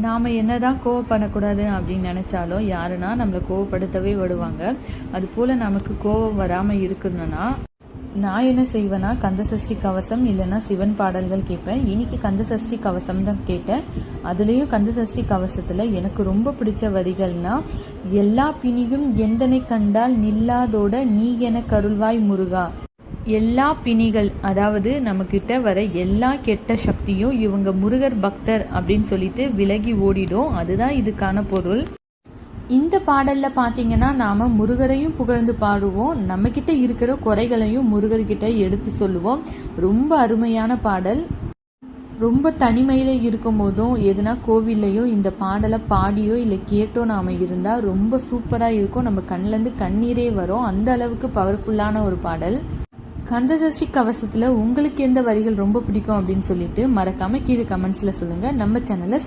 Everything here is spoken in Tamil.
நாம் என்னதான் கோவப்படக்கூடாது அப்படின்னு நினச்சாலும் யாருன்னா நம்மளை கோவப்படுத்தவே விடுவாங்க. அதுபோல் நமக்கு கோவம் வராமல் இருக்கணும்னா நான் என்ன செய்வேன்னா கந்தசஷ்டி கவசம் இல்லைன்னா சிவன் பாடல்கள் கேட்பேன். இன்னைக்கு கந்தசஷ்டி கவசம் தான் கேட்டேன். அதுலேயும் கந்தசஷ்டி கவசத்தில் எனக்கு ரொம்ப பிடிச்ச வரிகள்னா, எல்லா பிணியும் எந்தனை கண்டால் நில்லாதோட நீ என கருள்வாய் முருகா. எல்லா பிணிகள், அதாவது நம்மக்கிட்ட வர எல்லா கெட்ட சக்தியும் இவங்க முருகர் பக்தர் அப்படின்னு சொல்லிட்டு விலகி ஓடிடும். அதுதான் இதுக்கான பொருள். இந்த பாடலில் பார்த்தீங்கன்னா நாம் முருகரையும் புகழ்ந்து பாடுவோம், நம்மக்கிட்ட இருக்கிற குறைகளையும் முருகர்கிட்ட எடுத்து சொல்லுவோம். ரொம்ப அருமையான பாடல். ரொம்ப தனிமையில் இருக்கும் போதும் எதுனா கோவில்லையோ இந்த பாடலை பாடியோ இல்லை கேட்டோ நாம் இருந்தால் ரொம்ப சூப்பராக இருக்கும். நம்ம கண்ணிலேருந்து கண்ணீரே வரும். அந்த அளவுக்கு பவர்ஃபுல்லான ஒரு பாடல். கந்தசஷ்டி கவசத்தில் உங்களுக்கு எந்த வரிகள் ரொம்ப பிடிக்கும் அப்படின்னு சொல்லிட்டு மறக்காமல் கீழே கமெண்ட்ஸில் சொல்லுங்கள். நம்ம சேனலை